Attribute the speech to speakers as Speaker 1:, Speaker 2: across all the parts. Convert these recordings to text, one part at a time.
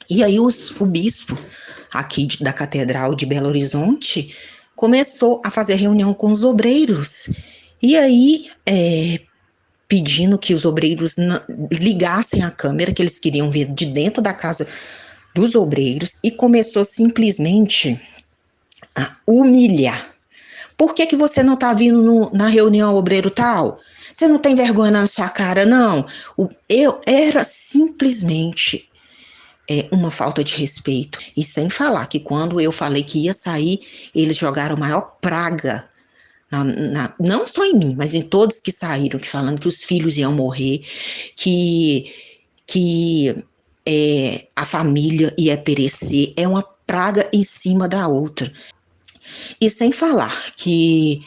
Speaker 1: E aí o bispo aqui da Catedral de Belo Horizonte começou a fazer reunião com os obreiros. E aí, pedindo que os obreiros ligassem a câmera, que eles queriam ver de dentro da casa dos obreiros, e começou simplesmente a humilhar. Por que você não está vindo na reunião obreiro tal? Você não tem vergonha na sua cara, não? Eu era simplesmente uma falta de respeito. E sem falar que quando eu falei que ia sair, eles jogaram a maior praga, não só em mim, mas em todos que saíram, que falando que os filhos iam morrer, que a família ia perecer. É uma praga em cima da outra. E sem falar que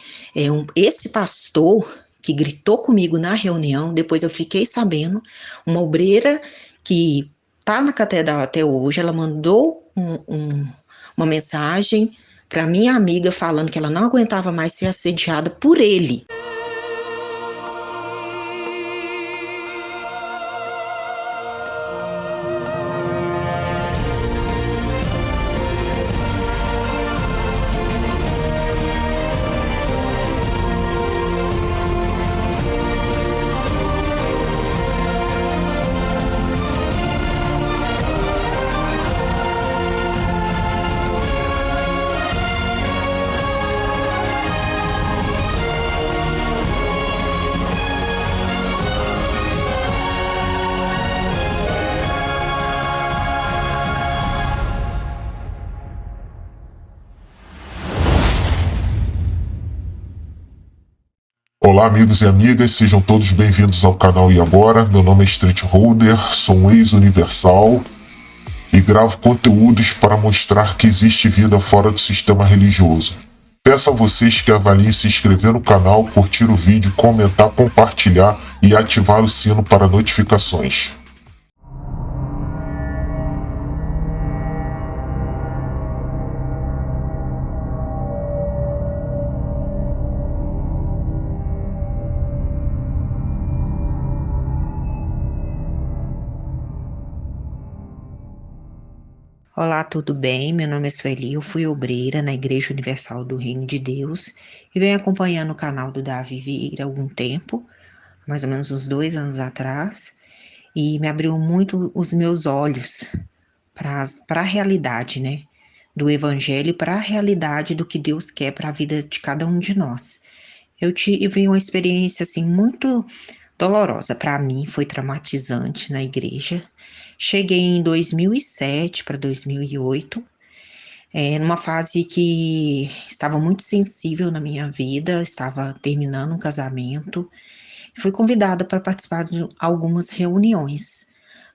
Speaker 1: esse pastor que gritou comigo na reunião, depois eu fiquei sabendo, uma obreira que está na catedral até hoje, ela mandou uma mensagem para minha amiga falando que ela não aguentava mais ser assediada por ele.
Speaker 2: Olá amigos e amigas, sejam todos bem-vindos ao canal E Agora. Meu nome é Street Holder, sou um ex-universal e gravo conteúdos para mostrar que existe vida fora do sistema religioso. Peço a vocês que avaliem se inscrever no canal, curtir o vídeo, comentar, compartilhar e ativar o sino para notificações.
Speaker 1: Olá, tudo bem? Meu nome é Sueli, eu fui obreira na Igreja Universal do Reino de Deus e venho acompanhando o canal do Davi Vieira há algum tempo, mais ou menos uns 2 anos atrás, e me abriu muito os meus olhos para a realidade, né? Do Evangelho, para a realidade do que Deus quer para a vida de cada um de nós. Eu tive uma experiência assim muito dolorosa para mim, foi traumatizante na igreja. Cheguei em 2007 para 2008, numa fase que estava muito sensível na minha vida, estava terminando um casamento. Fui convidada para participar de algumas reuniões.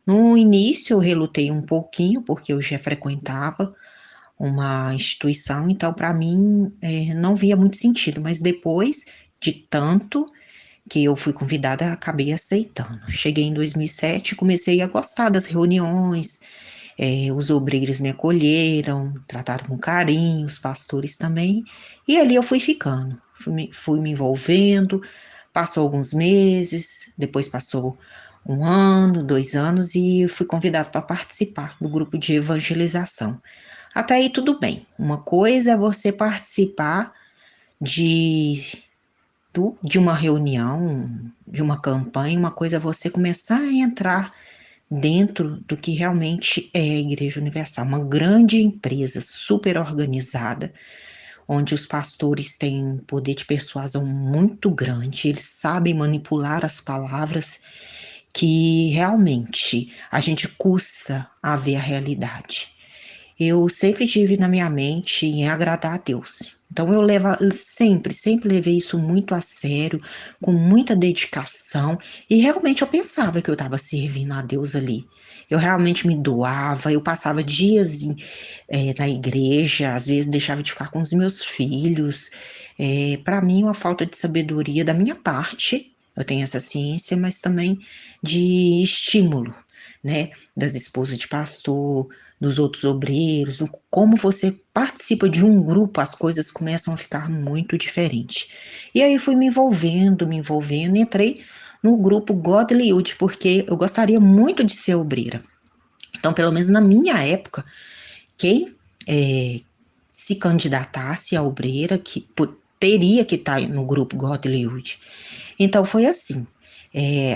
Speaker 1: No início eu relutei um pouquinho, porque eu já frequentava uma instituição, então para mim não via muito sentido, mas depois de tanto que eu fui convidada, acabei aceitando. Cheguei em 2007 e comecei a gostar das reuniões, os obreiros me acolheram, trataram com carinho, os pastores também, e ali eu fui ficando, fui me envolvendo, passou alguns meses, depois passou 1 ano, 2 anos, e fui convidada para participar do grupo de evangelização. Até aí tudo bem, uma coisa é você participar de uma reunião, de uma campanha, uma coisa é você começar a entrar dentro do que realmente é a Igreja Universal, uma grande empresa super organizada, onde os pastores têm um poder de persuasão muito grande, eles sabem manipular as palavras que realmente a gente custa a ver a realidade. Eu sempre tive na minha mente em agradar a Deus. Então sempre levei isso muito a sério, com muita dedicação, e realmente eu pensava que eu estava servindo a Deus ali. Eu realmente me doava, eu passava dias na igreja, às vezes deixava de ficar com os meus filhos. Para mim, uma falta de sabedoria da minha parte, eu tenho essa ciência, mas também de estímulo, né, das esposas de pastor, dos outros obreiros, como você participa de um grupo, as coisas começam a ficar muito diferentes. E aí fui me envolvendo, e entrei no grupo Godly Youth, porque eu gostaria muito de ser obreira. Então, pelo menos na minha época, quem se candidatasse a obreira teria que estar no grupo Godly Youth. Então foi assim,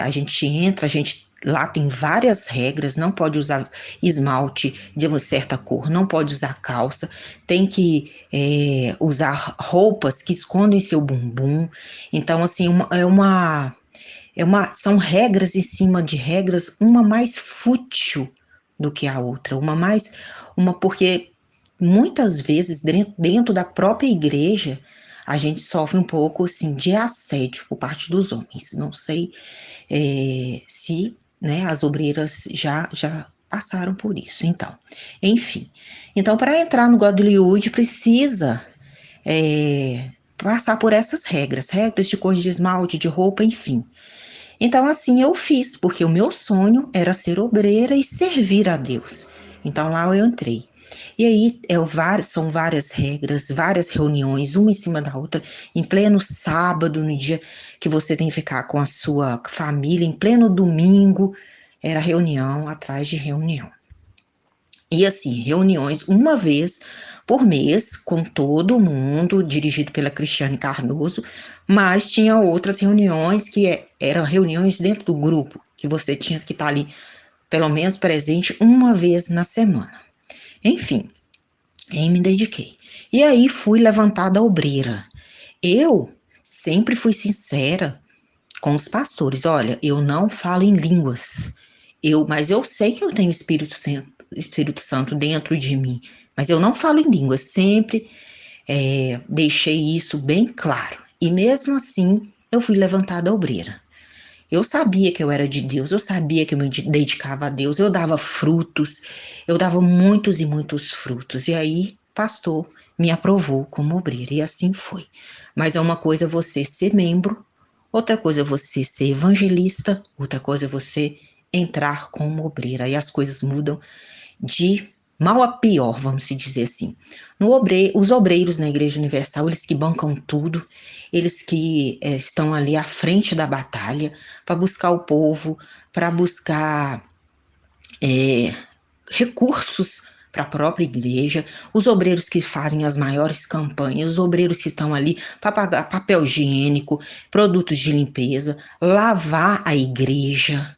Speaker 1: a gente entra, lá tem várias regras, não pode usar esmalte de uma certa cor, não pode usar calça, tem que usar roupas que escondem seu bumbum. Então assim, são regras em cima de regras, uma mais fútil do que a outra, porque muitas vezes dentro da própria igreja a gente sofre um pouco assim de assédio por parte dos homens. Não sei se, né, as obreiras já passaram por isso. Então, enfim. Então, para entrar no Godly Youth precisa passar por essas regras de cor de esmalte, de roupa, enfim. Então, assim eu fiz, porque o meu sonho era ser obreira e servir a Deus. Então, lá eu entrei. E aí, são várias regras, várias reuniões, uma em cima da outra, em pleno sábado, no dia que você tem que ficar com a sua família, em pleno domingo, era reunião atrás de reunião. E assim, reuniões uma vez por mês, com todo mundo, dirigido pela Cristiane Cardoso, mas tinha outras reuniões que eram reuniões dentro do grupo, que você tinha que estar ali, pelo menos presente, uma vez na semana. Enfim, aí me dediquei. E aí fui levantada obreira. Eu sempre fui sincera com os pastores. Olha, eu não falo em línguas, mas eu sei que eu tenho Espírito Santo dentro de mim, mas eu não falo em línguas. Sempre deixei isso bem claro. E mesmo assim, eu fui levantada obreira. Eu sabia que eu era de Deus, eu sabia que eu me dedicava a Deus, eu dava frutos, eu dava muitos e muitos frutos. E aí, pastor me aprovou como obreira, e assim foi. Mas é uma coisa você ser membro, outra coisa é você ser evangelista, outra coisa é você entrar como obreira. E as coisas mudam de mal a pior, vamos dizer assim. Os obreiros na Igreja Universal, eles que bancam tudo, eles que estão ali à frente da batalha para buscar o povo, para buscar recursos para a própria igreja, os obreiros que fazem as maiores campanhas, os obreiros que estão ali para pagar papel higiênico, produtos de limpeza, lavar a igreja,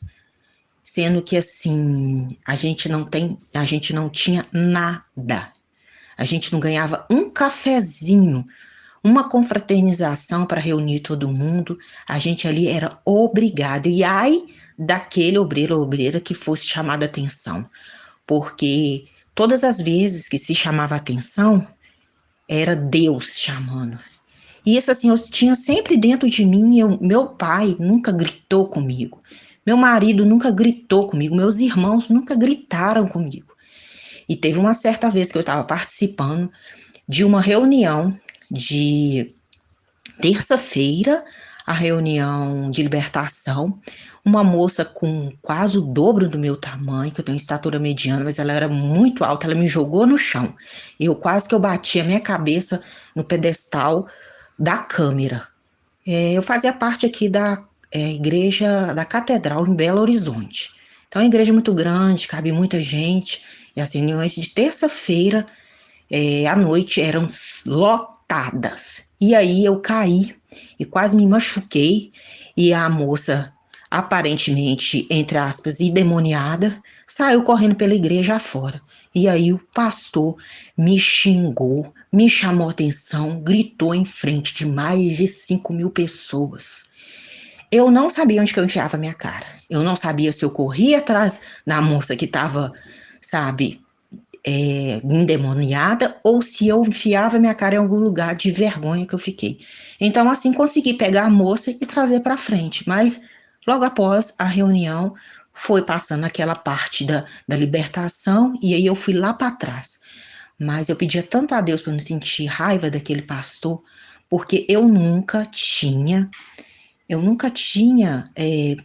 Speaker 1: sendo que assim, a gente não tinha nada. A gente não ganhava um cafezinho, uma confraternização para reunir todo mundo. A gente ali era obrigado. E ai daquele obreiro ou obreira que fosse chamada atenção, porque todas as vezes que se chamava atenção, era Deus chamando. E isso assim, eu tinha sempre dentro de mim, meu pai nunca gritou comigo, meu marido nunca gritou comigo, meus irmãos nunca gritaram comigo. E teve uma certa vez que eu estava participando de uma reunião de terça-feira, a reunião de libertação, uma moça com quase o dobro do meu tamanho, que eu tenho estatura mediana, mas ela era muito alta, ela me jogou no chão. Quase que eu bati a minha cabeça no pedestal da câmera. Eu fazia parte aqui da igreja da Catedral em Belo Horizonte. Então, é uma igreja muito grande, cabe muita gente. E as reuniões de terça-feira à noite eram lotadas. E aí eu caí e quase me machuquei. E a moça, aparentemente, entre aspas, endemoniada, saiu correndo pela igreja afora. E aí o pastor me xingou, me chamou atenção, gritou em frente de mais de 5.000 pessoas. Eu não sabia onde que eu enfiava a minha cara. Eu não sabia se eu corria atrás da moça que estava, sabe, endemoniada, ou se eu enfiava minha cara em algum lugar de vergonha que eu fiquei. Então, assim, consegui pegar a moça e trazer para frente. Mas, logo após a reunião, foi passando aquela parte da libertação, e aí eu fui lá para trás. Mas eu pedia tanto a Deus para não sentir raiva daquele pastor, porque eu nunca tinha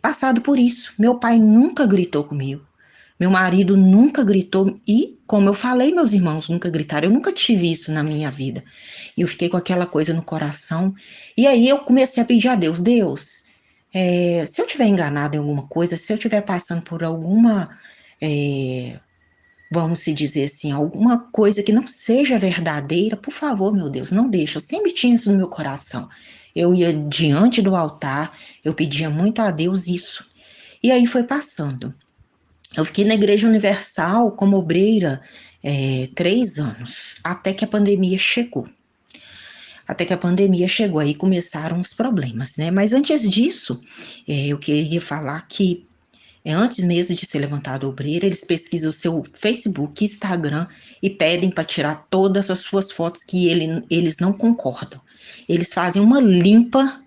Speaker 1: passado por isso. Meu pai nunca gritou comigo. Meu marido nunca gritou e, como eu falei, meus irmãos nunca gritaram. Eu nunca tive isso na minha vida. E eu fiquei com aquela coisa no coração. E aí eu comecei a pedir a Deus, se eu tiver enganado em alguma coisa, se eu estiver passando por alguma vamos se dizer assim, alguma coisa que não seja verdadeira, por favor, meu Deus, não deixa. Eu sempre tinha isso no meu coração. Eu ia diante do altar, eu pedia muito a Deus isso. E aí foi passando. Eu fiquei na Igreja Universal como obreira 3 anos, até que a pandemia chegou. Até que a pandemia chegou, aí começaram os problemas, né? Mas antes disso, eu queria falar que antes mesmo de ser levantado a obreira, eles pesquisam o seu Facebook, Instagram e pedem para tirar todas as suas fotos que eles não concordam. Eles fazem uma limpa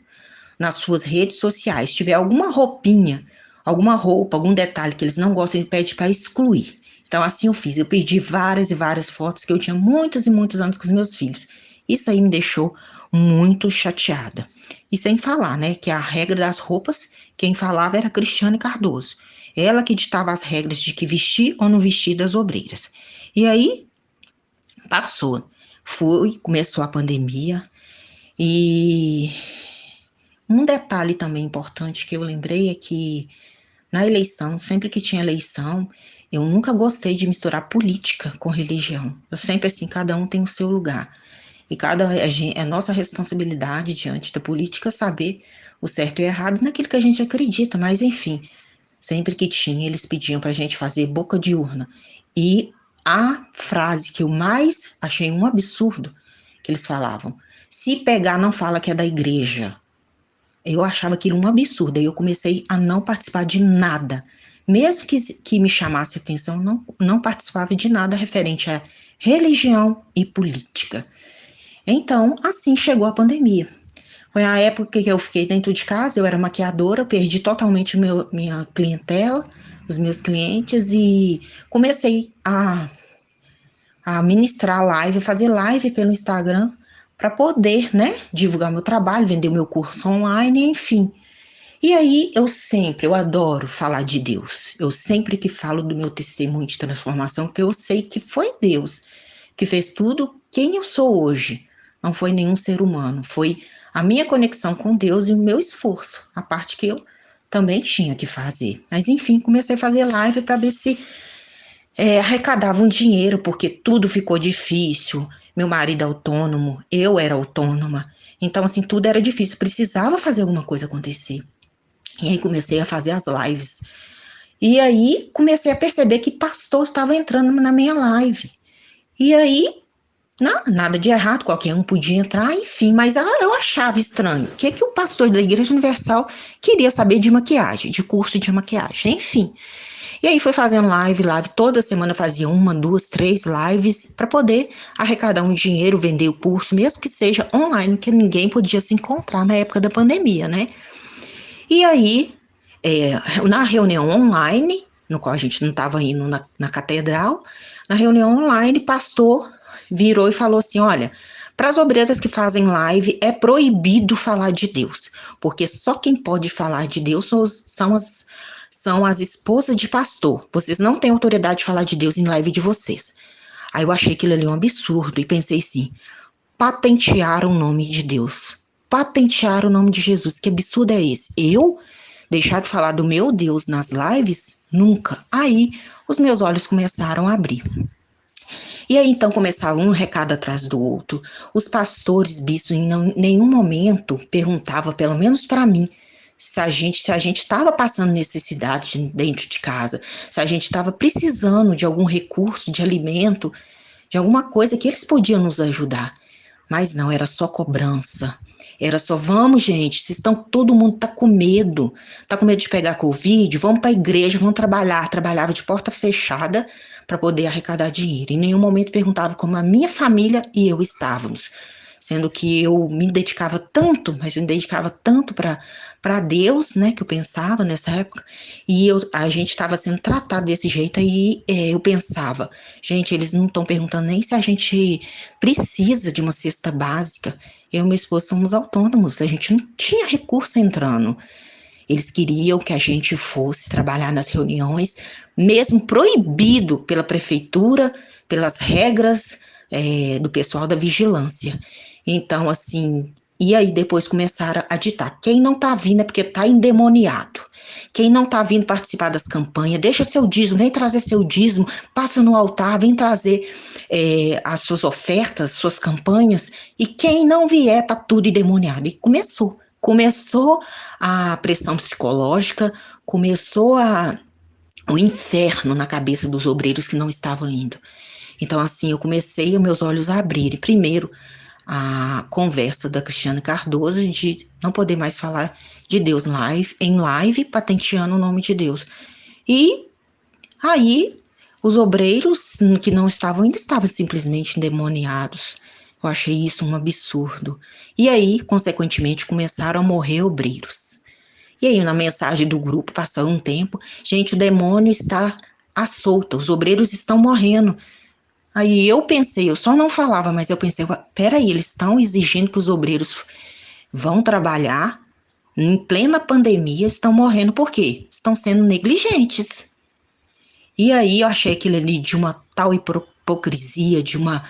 Speaker 1: nas suas redes sociais. Se tiver alguma roupinha, alguma roupa, algum detalhe que eles não gostam, ele pede para excluir. Então, assim eu fiz. Eu perdi várias e várias fotos que eu tinha muitos e muitos anos com os meus filhos. Isso aí me deixou muito chateada. E sem falar, né, que a regra das roupas, quem falava era Cristiane Cardoso. Ela que ditava as regras de que vestir ou não vestir das obreiras. E aí, passou. Começou a pandemia e um detalhe também importante que eu lembrei é que na eleição, sempre que tinha eleição, eu nunca gostei de misturar política com religião. Eu sempre assim, cada um tem o seu lugar. E é nossa responsabilidade diante da política saber o certo e o errado naquilo que a gente acredita, mas enfim, sempre que tinha, eles pediam para a gente fazer boca de urna. E a frase que eu mais achei um absurdo, que eles falavam, se pegar não fala que é da igreja. Eu achava aquilo um absurdo, aí eu comecei a não participar de nada. Mesmo que me chamasse atenção, não participava de nada referente a religião e política. Então, assim chegou a pandemia. Foi a época que eu fiquei dentro de casa, eu era maquiadora, perdi totalmente minha clientela, os meus clientes, e comecei a ministrar live, fazer live pelo Instagram, para poder, né, divulgar meu trabalho, vender meu curso online, enfim. E aí eu adoro falar de Deus. Eu sempre que falo do meu testemunho de transformação, porque eu sei que foi Deus que fez tudo quem eu sou hoje. Não foi nenhum ser humano, foi a minha conexão com Deus e o meu esforço, a parte que eu também tinha que fazer. Mas enfim, comecei a fazer live para ver se arrecadava um dinheiro, porque tudo ficou difícil. Meu marido é autônomo, eu era autônoma. Então, assim, tudo era difícil, precisava fazer alguma coisa acontecer. E aí comecei a fazer as lives. E aí comecei a perceber que pastor estava entrando na minha live. E aí, não, nada de errado, qualquer um podia entrar, enfim, mas eu achava estranho. O que é que o pastor da Igreja Universal queria saber de maquiagem, de curso de maquiagem, enfim. E aí foi fazendo live, toda semana fazia 1, 2, 3 lives para poder arrecadar um dinheiro, vender o curso, mesmo que seja online, que ninguém podia se encontrar na época da pandemia, né? E aí, na reunião online, no qual a gente não estava indo na catedral, na reunião online, pastor virou e falou assim, olha, para as obreiras que fazem live é proibido falar de Deus, porque só quem pode falar de Deus são as esposas de pastor. Vocês não têm autoridade de falar de Deus em live de vocês. Aí eu achei aquilo ali um absurdo e pensei assim, patentear o nome de Deus, patentear o nome de Jesus, que absurdo é esse? Eu deixar de falar do meu Deus nas lives? Nunca. Aí os meus olhos começaram a abrir. E aí então começava um recado atrás do outro. Os pastores, bispos, em nenhum momento perguntava, pelo menos para mim, se a gente estava passando necessidade dentro de casa, se a gente estava precisando de algum recurso, de alimento, de alguma coisa que eles podiam nos ajudar. Mas não, era só cobrança. Era só, vamos, gente, todo mundo tá com medo de pegar Covid, vamos para a igreja, vamos trabalhar. Trabalhava de porta fechada para poder arrecadar dinheiro. Em nenhum momento perguntava como a minha família e eu estávamos. Sendo que eu me dedicava tanto, mas eu me dedicava tanto para Deus, né, que eu pensava nessa época, e a gente estava sendo tratado desse jeito, aí eu pensava, gente, eles não estão perguntando nem se a gente precisa de uma cesta básica. Eu e meu esposo somos autônomos, a gente não tinha recurso entrando. Eles queriam que a gente fosse trabalhar nas reuniões, mesmo proibido pela prefeitura, pelas regras do pessoal da vigilância. Então, assim, E aí depois começaram a ditar, quem não tá vindo é porque tá endemoniado. Quem não tá vindo participar das campanhas, deixa seu dízimo, vem trazer seu dízimo, passa no altar, vem trazer as suas ofertas, suas campanhas. E quem não vier, tá tudo endemoniado. E começou a pressão psicológica, começou o inferno na cabeça dos obreiros que não estavam indo. Então, assim, eu comecei os meus olhos a abrirem. Primeiro, a conversa da Cristiane Cardoso de não poder mais falar de Deus em live, patenteando o nome de Deus. E aí, os obreiros que não estavam indo estavam simplesmente endemoniados. Eu achei isso um absurdo. E aí, consequentemente, começaram a morrer obreiros. E aí, na mensagem do grupo, passou um tempo, gente, o demônio está à solta, os obreiros estão morrendo. Aí eu pensei, eu só não falava, mas eu pensei, peraí, eles estão exigindo que os obreiros vão trabalhar em plena pandemia, estão morrendo por quê? Estão sendo negligentes. E aí eu achei aquilo ali de uma tal hipocrisia, de uma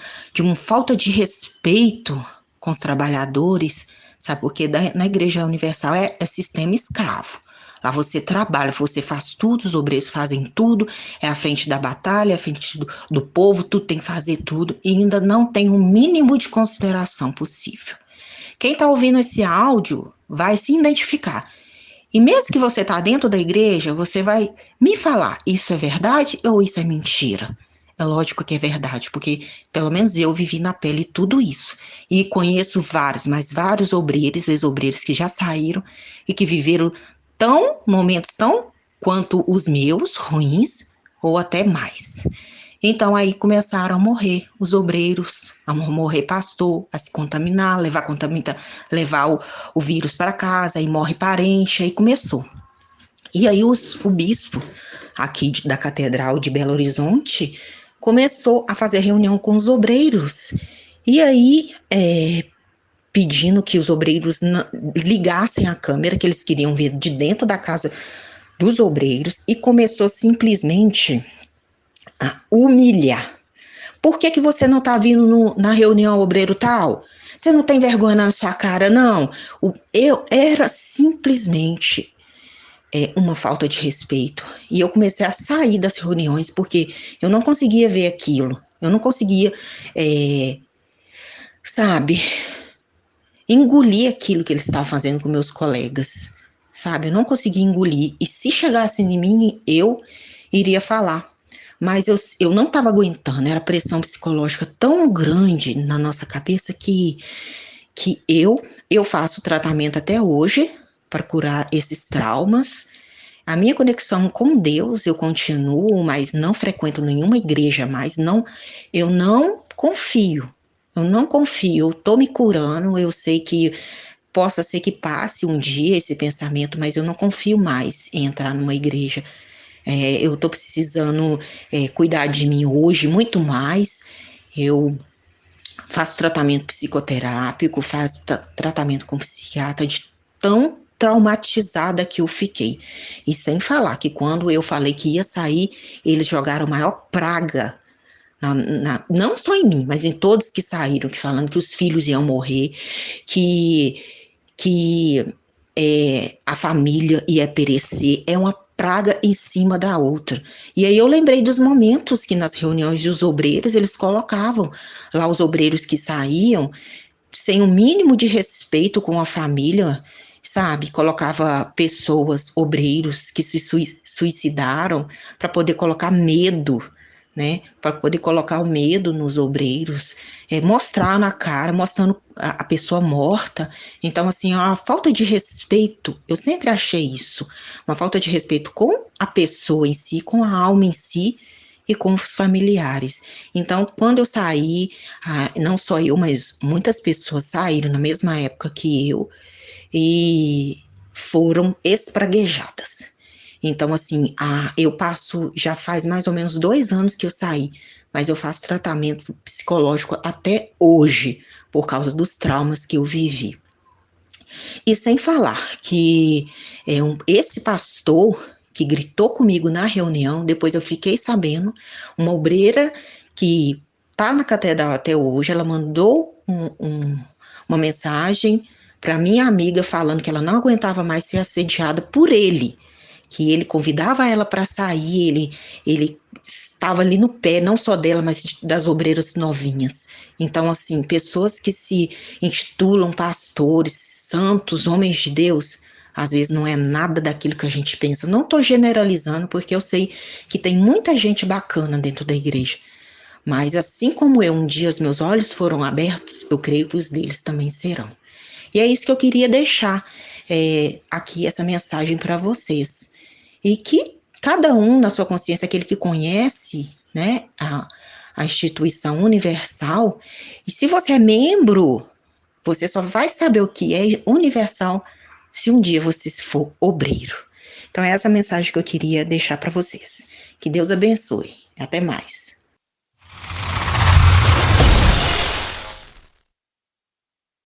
Speaker 1: falta de respeito com os trabalhadores, sabe? Porque na Igreja Universal é sistema escravo. Lá você trabalha, você faz tudo, os obreiros fazem tudo, é a frente da batalha, é a frente do povo, tudo tem que fazer tudo, e ainda não tem o mínimo de consideração possível. Quem está ouvindo esse áudio vai se identificar. E mesmo que você está dentro da igreja, você vai me falar, isso é verdade ou isso é mentira? É lógico que é verdade, porque pelo menos eu vivi na pele tudo isso. E conheço vários, mas vários obreiros, ex-obreiros que já saíram e que viveram momentos tão quanto os meus, ruins, ou até mais. Então aí começaram a morrer os obreiros, a morrer pastor, a se contaminar, levar o vírus para casa, aí morre parente, aí começou. E aí o bispo aqui da Catedral de Belo Horizonte começou a fazer reunião com os obreiros. E aí pedindo que os obreiros ligassem a câmera, que eles queriam ver de dentro da casa dos obreiros, e começou simplesmente a humilhar. Por que você não está vindo na reunião obreiro tal? Você não tem vergonha na sua cara, não? Eu era simplesmente uma falta de respeito. E eu comecei a sair das reuniões porque eu não conseguia ver aquilo. Eu não conseguia, engolir aquilo que eles estavam fazendo com meus colegas. Sabe? Eu não conseguia engolir. E se chegasse em mim, eu iria falar. Mas eu não estava aguentando, era pressão psicológica tão grande na nossa cabeça que eu faço tratamento até hoje para curar esses traumas. A minha conexão com Deus eu continuo, mas não frequento nenhuma igreja mais. Eu não confio. Eu estou me curando, eu sei que possa ser que passe um dia esse pensamento, mas eu não confio mais em entrar numa igreja. Eu estou precisando cuidar de mim hoje muito mais. Eu faço tratamento psicoterápico, faço tratamento com psiquiatra de tão traumatizada que eu fiquei. E sem falar que quando eu falei que ia sair, eles jogaram a maior praga, não só em mim, mas em todos que saíram, que falando que os filhos iam morrer, que a família ia perecer. É uma praga em cima da outra. E aí eu lembrei dos momentos que nas reuniões dos obreiros eles colocavam lá os obreiros que saíam sem o mínimo de respeito com a família, sabe? Colocava pessoas, obreiros que se suicidaram para poder colocar medo, né? Para poder colocar o medo nos obreiros, mostrar na cara, mostrando a pessoa morta. Então, assim, a falta de respeito, eu sempre achei isso, uma falta de respeito com a pessoa em si, com a alma em si e com os familiares. Então, quando eu saí, não só eu, mas muitas pessoas saíram na mesma época que eu e foram espraguejadas. Então, assim, eu passo, já faz mais ou menos 2 anos que eu saí, mas eu faço tratamento psicológico até hoje, por causa dos traumas que eu vivi. E sem falar que esse pastor que gritou comigo na reunião, depois eu fiquei sabendo, uma obreira que está na catedral até hoje, ela mandou uma mensagem para minha amiga falando que ela não aguentava mais ser assediada por ele, que ele convidava ela para sair, ele estava ali no pé, não só dela, mas das obreiras novinhas. Então, assim, pessoas que se intitulam pastores, santos, homens de Deus, às vezes não é nada daquilo que a gente pensa. Não estou generalizando, porque eu sei que tem muita gente bacana dentro da igreja. Mas assim como eu, um dia os meus olhos foram abertos, eu creio que os deles também serão. E é isso que eu queria deixar aqui, essa mensagem para vocês. E que cada um, na sua consciência, aquele que conhece, né, a instituição universal, e se você é membro, você só vai saber o que é universal se um dia você for obreiro. Então é essa mensagem que eu queria deixar para vocês. Que Deus abençoe. Até mais.